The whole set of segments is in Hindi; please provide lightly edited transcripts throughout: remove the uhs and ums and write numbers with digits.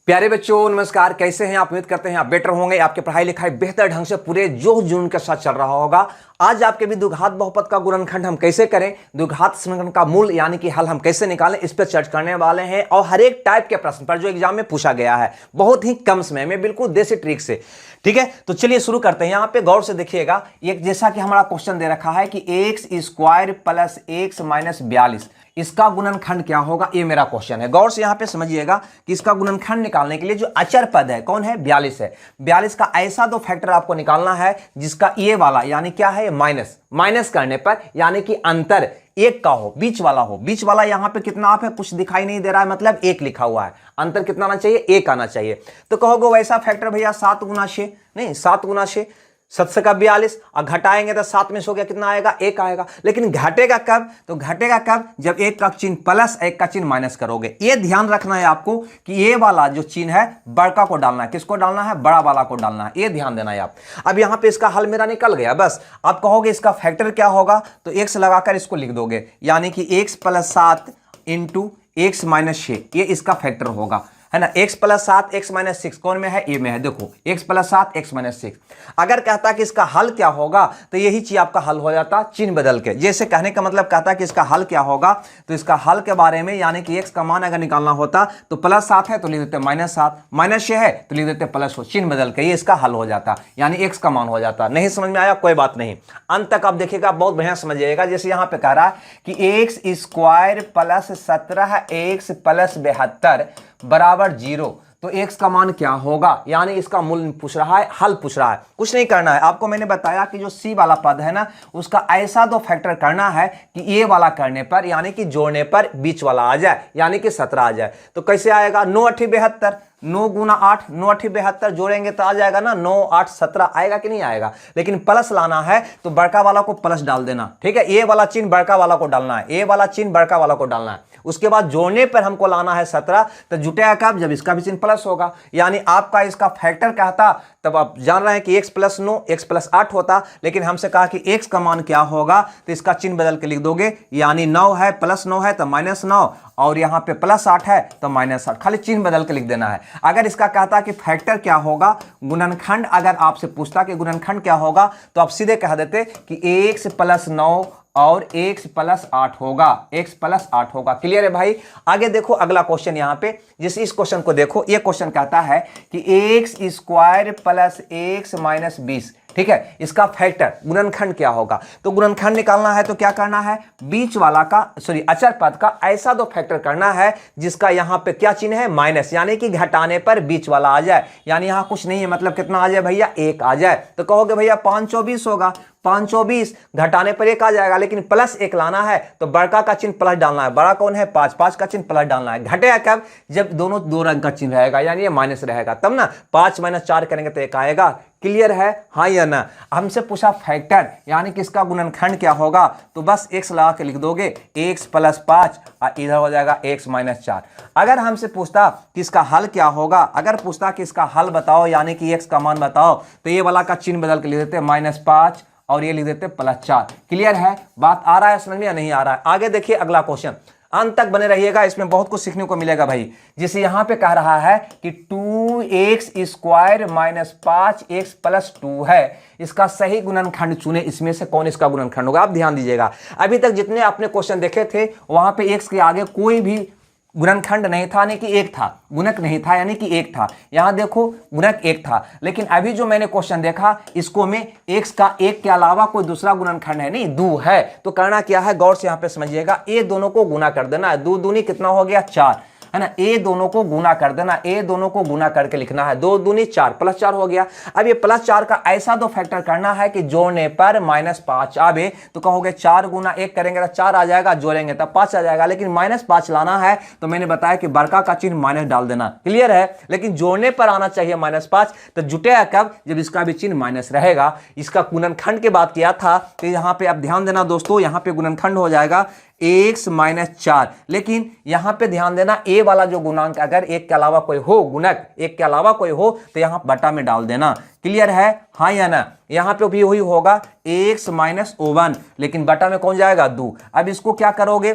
प्यारे बच्चों नमस्कार। कैसे हैं आप? उम्मीद करते हैं आप बेटर होंगे, आपकी पढ़ाई लिखाई बेहतर ढंग से पूरे जोश जुनून के साथ चल रहा होगा। आज आपके भी द्विघात बहुपद का गुणनखंड हम कैसे करें, द्विघात समीकरण का मूल यानी कि हल हम कैसे निकालें, इस पर चर्चा करने वाले हैं। और हर एक टाइप के प्रश्न पर जो एग्जाम में पूछा गया है बहुत ही कम समय में, बिल्कुल देसी ट्रिक से। ठीक है, तो चलिए शुरू करते हैं। यहां पे गौर से देखिएगा, एक जैसा कि हमारा क्वेश्चन दे रखा है कि x square plus x minus 42 इसका गुणनखंड क्या होगा, ये मेरा क्वेश्चन है। गौर से यहां पे समझिएगा कि इसका गुणनखंड निकालने के लिए जो अचर पद है कौन है, 42 है। 42 का ऐसा दो फैक्टर आपको निकालना है जिसका ये वाला यानी क्या है, माइनस माइनस करने पर यानी कि अंतर एक का हो, बीच वाला हो। बीच वाला यहां पे कितना आप है, कुछ दिखाई नहीं दे रहा है, मतलब एक लिखा हुआ है। अंतर कितना आना चाहिए, एक आना चाहिए। तो कहोगे वैसा फैक्टर भैया 7 गुना 6 नहीं, 7 गुना 6 7 का 42 और घटाएंगे तो 7 में से हो गया कितना आएगा, 1 आएगा। लेकिन घटेगा कब, तो घटेगा कब, जब एक का चिन्ह प्लस एक का चिन्ह माइनस करोगे। ये ध्यान रखना है आपको कि ये वाला जो चिन्ह है बड़का को डालना है। किसको डालना है, बड़ा वाला को डालना है। ये ध्यान देना है आप। अब यहां पे इसका हल मेरा निकल गया। बस आप कहोगे इसका फैक्टर क्या होगा, तो x लगाकर इसको लिख दोगे, यानी कि x plus 7 into x minus 6, ये इसका फैक्टर होगा, है ना। x प्लस 7 एक्स माइनस 6 कौन में है, ए में है। देखो x प्लस 7 एक्स माइनस 6। अगर कहता कि इसका हल क्या होगा तो यही चीज आपका हल हो जाता चिन्ह बदल के। जैसे कहने का मतलब कहता कि इसका हल क्या होगा, तो इसका हल के बारे में यानी कि x का मान अगर निकालना होता तो प्लस 7 है तो लिख देते माइनस 7, माइनस 6 है तो लिख देते प्लस 6, चिन्ह बदल के ये इसका हल हो जाता, यानी x का मान हो जाता। नहीं समझ में आया, कोई बात नहीं, अंत तक आप देखिएगा, बहुत बढ़िया समझिएगा। जैसे यहां पे कह रहा है कि x square plus 17 x plus 72 बराबर 0, तो x का मान क्या होगा, यानी इसका मूल पूछ रहा है, हल पूछ रहा है। कुछ नहीं करना है आपको, मैंने बताया कि जो c वाला पद है ना उसका ऐसा दो फैक्टर करना है कि ये वाला करने पर यानी कि जोड़ने पर बीच वाला आ जाए, यानी कि 17 आ जाए। तो कैसे आएगा, 9 8 72, 9 गुना 8, 9 8 72 जोड़ेंगे तो आ जाएगा ना, 9 8 17 आएगा कि नहीं आएगा। लेकिन प्लस लाना है तो बड़का वाला को प्लस डाल देना, ठीक है। ये वाला चिन्ह बड़का वाला को डालना है, ये वाला चिन्ह बड़का वाला को डालना है। उसके बाद जोड़ने पर हमको लाना है 17, तो जुटेगा कब, जब इसका भी चिन्ह प्लस होगा। यानी आपका इसका फैक्टर क्या था, तब आप जान रहे हैं कि x प्लस 9 x प्लस 8 होता, लेकिन हमसे कहा कि x का मान क्या होगा, तो इसका चिन्ह बदल के लिख दोगे, यानी 9 है प्लस 9 है तो माइनस 9, और यहां पे प्लस 8 है तो माइनस 8, खाली चिन्ह बदल के लिख देना है। अगर इसका कहता कि फैक्टर क्या होगा, गुणनखंड अगर आपसे पूछता कि गुणनखंड क्या होगा, तो आप सीधे कह देते कि x प्लस 9 और x प्लस 8 होगा, x प्लस 8 होगा। क्लियर है भाई। आगे देखो अगला क्वेश्चन यहां पे, जिस इस क्वेश्चन को देखो, ये क्वेश्चन कहता है कि x square plus x minus 20, ठीक है, इसका फैक्टर गुणनखंड क्या होगा। तो गुणनखंड निकालना है तो क्या करना है, बीच वाला का अचर पद का ऐसा दो फैक्टर करना है जिसका यहां पे क्या चिन्ह है, माइनस, यानी कि घटाने पर बीच वाला आ जाए। यानी यहां कुछ नहीं है, मतलब कितना आ जाए भैया, 1 आ जाए। तो कहोगे भैया 524 होगा, 524 घटाने पर 1 आ जाएगा, लेकिन प्लस 1 लाना है तो बड़का का चिन्ह प्लस डालना है। बड़ा कौन है, 5, 5 का चिन्ह प्लस डालना है। घटेगा कब, जब दोनों 2 रंग का चिन्ह रहेगा, यानी ये माइनस रहेगा, तब ना 5 माइनस 4 करेंगे तो 1 आएगा। क्लियर है, हाँ या ना। हमसे पूछा फैक्टर यानी कि इसका गुणनखंड क्या होगा, तो बस x लगा के लिख दोगे, x प्लस 5 और इधर हो जाएगा x माइनस 4। अगर हमसे पूछता कि इसका हल क्या होगा, अगर पूछता कि इसका हल बताओ यानी कि x का मान बताओ, तो ये वाला का चिन्ह बदल के लिख देते माइनस 5 और ये लिख देते प्लस 4। क्लियर है, बात आ रहा है समझ में या नहीं आ रहा है। आगे देखिए अगला क्वेश्चन, अंत तक बने रहिएगा, इसमें बहुत कुछ सीखने को मिलेगा भाई। जैसे यहां पे कह रहा है कि 2x square minus 5x plus 2 है, इसका सही गुणनखंड चुने, इसमें से कौन इसका गुणनखंड होगा। आप ध्यान दीजिएगा, अभी तक जितने आपने क्वेश्चन देखे थे वहां पे x के आगे कोई भी गुणनखंड नहीं था, यानी कि 1 था, गुणक नहीं था यानी कि 1 था। यहां देखो गुणक 1 था, लेकिन अभी जो मैंने क्वेश्चन देखा इसको में x का 1 के अलावा कोई दूसरा गुणनखंड है नहीं, 2 है। तो करना क्या है, गौर से यहां पे समझिएगा, ये दोनों को गुना कर देना है। 2 दूनी कितना हो गया, 4, है ना। ए दोनों को गुना कर देना, ए दोनों को गुना करके लिखना है, 2 दूनी 4, प्लस 4 हो गया। अब ये प्लस 4 का ऐसा दो फैक्टर करना है कि जोड़ने पर माइनस 5 आवे, तो कहोगे 4 गुना 1 करेंगे तो 4 आ जाएगा, जोड़ेंगे तब 5 आ जाएगा। लेकिन माइनस 5 लाना है तो मैंने बताया कि बड़का का चिन्ह माइनस डाल देना। क्लियर है, लेकिन जोड़ने पर आना चाहिए माइनस 5, तो जुटेगा कब, जब इसका भी चिन्ह माइनस रहेगा। इसका गुणनखंड की बात किया था, तो यहां पे आप ध्यान देना दोस्तों, यहां पे गुणनखंड हो जाएगा x माइनस 4। लेकिन यहां पे ध्यान देना, a वाला जो गुणांक अगर 1 के अलावा कोई हो, गुणक 1 के अलावा कोई हो, तो यहां बटा में डाल देना। क्लियर है, हाँ या ना। यहां पे भी वही होगा x माइनस 1, लेकिन बटा में कौन जाएगा, 2। अब इसको क्या करोगे,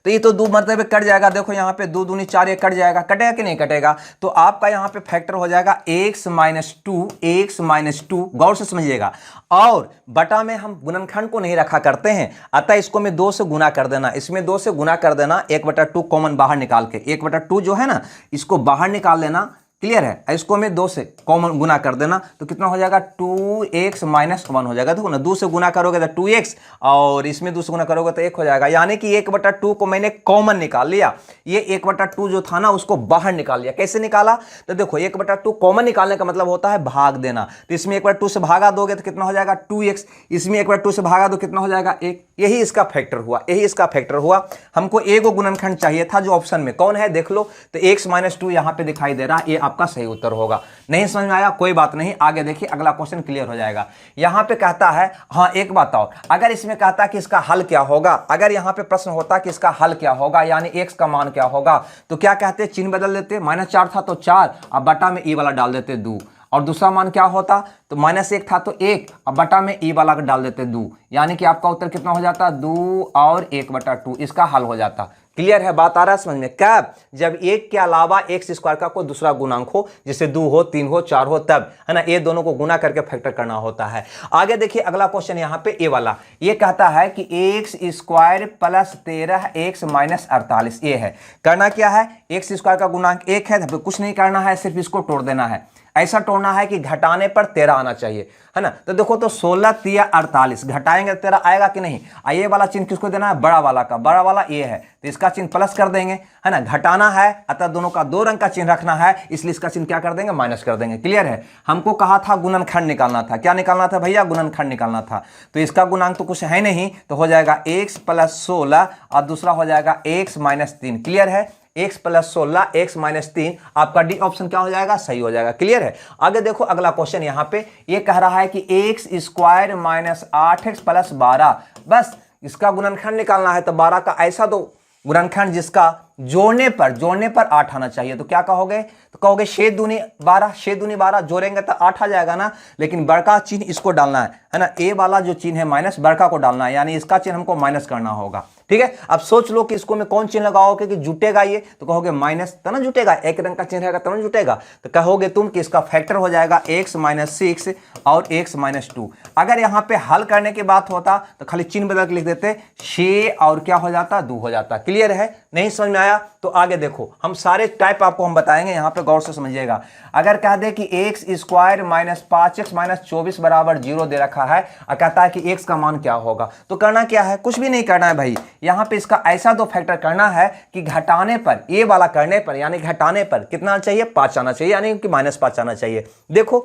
तो ये तो दो मरतबे कट जाएगा। देखो यहाँ पे 2 दूनी 4, ये कट जाएगा, कटेगा कि नहीं कटेगा। तो आपका यहाँ पे फैक्टर हो जाएगा x माइनस टू, गौर से समझिएगा। और बटा में हम गुणनखंड को नहीं रखा करते हैं, अतः इसको मैं 2 से गुना कर देना, इसमें 2 से गुना कर देना, 1/2 कॉमन बाहर निकाल के, 1/2 जो है ना इसको बाहर निकाल लेना, क्लियर है। इसको मैं 2 से कॉमन गुना कर देना तो कितना हो जाएगा 2x माइनस 1 हो जाएगा। देखो ना 2 से गुना करोगे तो 2x और इसमें 2 से गुना करोगे तो 1 हो जाएगा, यानी कि 1/2 को मैंने कॉमन निकाल लिया। ये 1/2 जो था ना उसको बाहर निकाल लिया। कैसे निकाला, तो देखो 1/2 कॉमन निकालने का मतलब होता है भाग देना। तो इसमें 1/2 से भागा दोगे तो कितना हो जाएगा 2x, इसमें 1/2 से भागा दो कितना हो जाएगा 1। यही इसका फैक्टर हुआ, यही इसका फैक्टर हुआ। हमको एगो गुणनखंड चाहिए था जो ऑप्शन में कौन है देख लो, तो x माइनस 2 यहां पे दिखाई दे रहा है, ये आपका सही उत्तर होगा। नहीं समझ में आया कोई बात नहीं, आगे देखिए अगला क्वेश्चन क्लियर हो जाएगा। यहां पे कहता है, हाँ एक बात और, अगर इसमें कहता कि इसका हल क्या होगा, अगर यहां पे प्रश्न होता कि इसका हल क्या होगा यानी x का मान क्या होगा, तो क्या कहते, चिन्ह बदल देते, -4 था तो 4, अब बटा में e वाला डाल देते 2, और दूसरा मान क्या होता, तो -1 था तो 1, अब बटा में e वाला डाल देते 2, यानी कि आपका उत्तर कितना हो जाता 2 और 1/2, इसका हल हो जाता। क्लियर है, बात आ रहा है समझ में। कब, जब 1 के अलावा x स्क्वायर का कोई दूसरा गुणांक हो, जैसे 2 हो, 3 हो, 4 हो, तब है ना, ये दोनों को गुना करके फैक्टर करना होता है। आगे देखिए अगला क्वेश्चन यहाँ पे ए वाला, ये कहता है कि x square plus 13x minus 48, ये है। करना क्या है, x स्क्वायर का गुणांक 1 है, तो कुछ नहीं करना है, सिर्फ इसको तोड़ देना है। ऐसा तोड़ना है कि घटाने पर 13 आना चाहिए, है ना। तो देखो तो 16 3 48, घटाएंगे 13 आएगा कि नहीं। ये वाला चिन्ह किसको देना है, बड़ा वाला का, बड़ा वाला ये है तो इसका चिन्ह प्लस कर देंगे, है ना। घटाना है अतः दोनों का 2 रंग का चिन्ह रखना है, इसलिए इसका चिन्ह क्या कर देंगे, माइनस कर देंगे। क्लियर है। हमको कहा था गुणनखंड निकालना था, क्या निकालना था भैया, गुणनखंड निकालना था। तो इसका गुणांक तो कुछ है नहीं, तो हो जाएगा x प्लस 16 और दूसरा हो जाएगा x माइनस 3। क्लियर है, x प्लस 16 x माइनस 3, आपका डी ऑप्शन क्या हो जाएगा, सही हो जाएगा। क्लियर है। आगे देखो अगला क्वेश्चन, यहां पे ये कह रहा है कि x square minus 8x plus 12, बस इसका गुणनखंड निकालना है। तो 12 का ऐसा दो गुणनखंड जिसका जोड़ने पर 8 आना चाहिए। तो क्या कहोगे, तो कहोगे 6 दूनी 12, 6 दूनी 12 जोड़ेंगे तो 8 आ जाएगा ना। लेकिन बड़का चिन्ह इसको डालना है ना, ए वाला जो चिन्ह है माइनस, बड़का को डालना है, यानी इसका चिन्ह हमको माइनस करना होगा। ठीक है, अब सोच लो कि इसको मैं कौन चिन्ह लगाओगे कि जुटेगा ये, तो कहोगे माइनस, तना जुटेगा, एक रंग का चिन्ह रहेगा तना जुटेगा। तो कहोगे तुम कि इसका फैक्टर हो जाएगा x माइनस 6 और x माइनस 2। अगर यहाँ पे हल करने की बात होता तो खाली चिन्ह बदल के लिख देते 6 और क्या हो जाता 2 हो जाता। क्लियर है, नहीं समझ में आया तो आगे देखो, हम सारे टाइप आपको हम बताएंगे, यहाँ पे गौर से समझिएगा। अगर कह दे कि x square minus 5x minus 24 बराबर 0 दे रखा है और कहता है कि x का मान क्या होगा, तो करना क्या है, कुछ भी नहीं करना है भाई। यहां पे इसका ऐसा दो फैक्टर करना है कि घटाने पर, ये वाला करने पर यानी घटाने पर कितना चाहिए, 5 आना चाहिए, यानी कि -5 आना चाहिए। देखो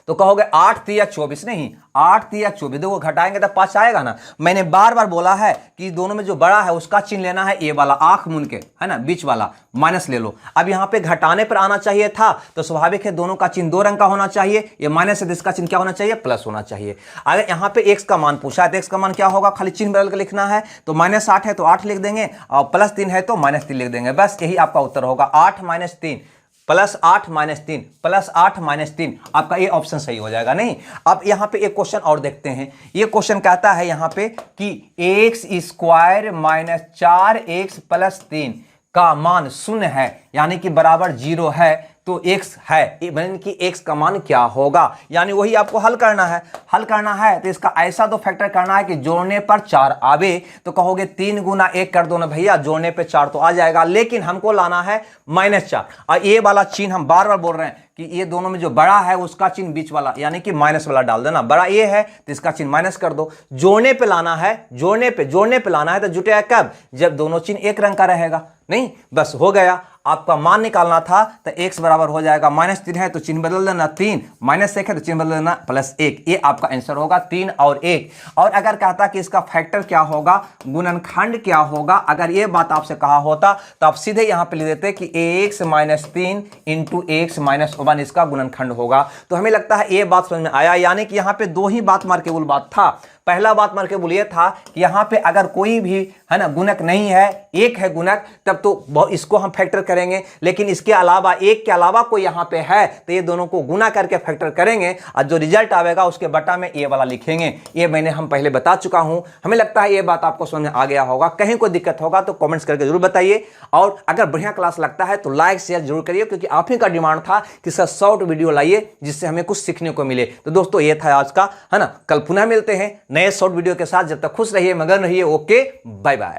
तो कहोगे 8 3 24, नहीं 8 3 24, देखो घटाएंगे तो 5 आएगा ना। मैंने बार बार बोला है कि दोनों में जो बड़ा है उसका चिन्ह लेना है, ये वाला आंख मुन के, है ना, बीच वाला माइनस ले लो। अब यहाँ पे घटाने पर आना चाहिए था, तो स्वाभाविक है दोनों का चिन्ह 2 रंग का होना चाहिए, ये माइनस है, इसका चिन्ह क्या होना चाहिए, प्लस होना चाहिए। अगर यहाँ पे x का मान पूछा है तो x का मान क्या होगा, खाली चिन्ह बदल के लिखना है। तो -8 है तो 8 लिख देंगे, और +3 है तो -3 लिख देंगे, बस यही आपका उत्तर होगा। 8 - 3 +8 - 3 +8 - 3, आपका ये ऑप्शन सही हो जाएगा। नहीं, अब यहाँ पे एक क्वेश्चन और देखते हैं। ये क्वेश्चन कहता है यहाँ पे कि x square minus 4x plus 3 का मान 0 है, यानी कि बराबर 0 है, तो x है, यानी कि x का मान क्या होगा, यानी वही आपको हल करना है। हल करना है तो इसका ऐसा दो फैक्टर करना है कि जोड़ने पर 4 आवे। तो कहोगे 3 गुना 1 कर दो ना भैया, जोड़ने पे 4 तो आ जाएगा, लेकिन हमको लाना है -4। और ये वाला चिन्ह हम बार बार बोल रहे हैं कि ये दोनों में जो बड़ा है उसका चिन्ह बीच वाला यानी कि माइनस वाला डाल देना। बड़ा ये है तो इसका चिन्ह माइनस कर दो। जोड़ने पे लाना है, जोड़ने पे लाना है, तो जुटेगा कब, जब दोनों चिन्ह एक रंग का रहेगा। नहीं, बस हो गया। आपका मान निकालना था तो x बराबर हो जाएगा -3 है तो चिन्ह बदल देना 3, -1 है तो चिन्ह बदल देना +1, ये आपका आंसर होगा 3 और 1। और अगर कहता कि इसका फैक्टर क्या होगा, गुणनखंड क्या होगा, अगर ये बात आपसे कहा होता तो आप सीधे यहां पे लिख देते कि x - 3 × x - 1 इसका गुणनखंड होगा। तो हमें लगता है ये बात समझ में आया, यानी कि यहां पे 2 ही बात मार केवल बात था। पहला बात मार के बोलिए था कि यहाँ पे अगर कोई भी है ना गुणक नहीं है, एक है गुणक, तब तो इसको हम फैक्टर करेंगे, लेकिन इसके अलावा एक के अलावा कोई यहाँ पे है तो ये दोनों को गुना करके फैक्टर करेंगे और जो रिजल्ट आएगा उसके बटा में ये वाला लिखेंगे। ये मैंने हम पहले बता चुका हूं। हमें लगता है ये बात आपको समझ में आ गया होगा। कहीं कोई दिक्कत होगा तो कमेंट्स करके जरूर बताइए, और अगर बढ़िया क्लास लगता है तो लाइक शेयर जरूर करिए, क्योंकि आप ही का डिमांड था कि सर शॉर्ट वीडियो लाइए जिससे हमें कुछ सीखने को मिले। तो दोस्तों ये था आज का, है ना। कल पुनः मिलते हैं नए शॉर्ट वीडियो के साथ। जब तक खुश रहिए, मगन रहिए। Okay, bye bye.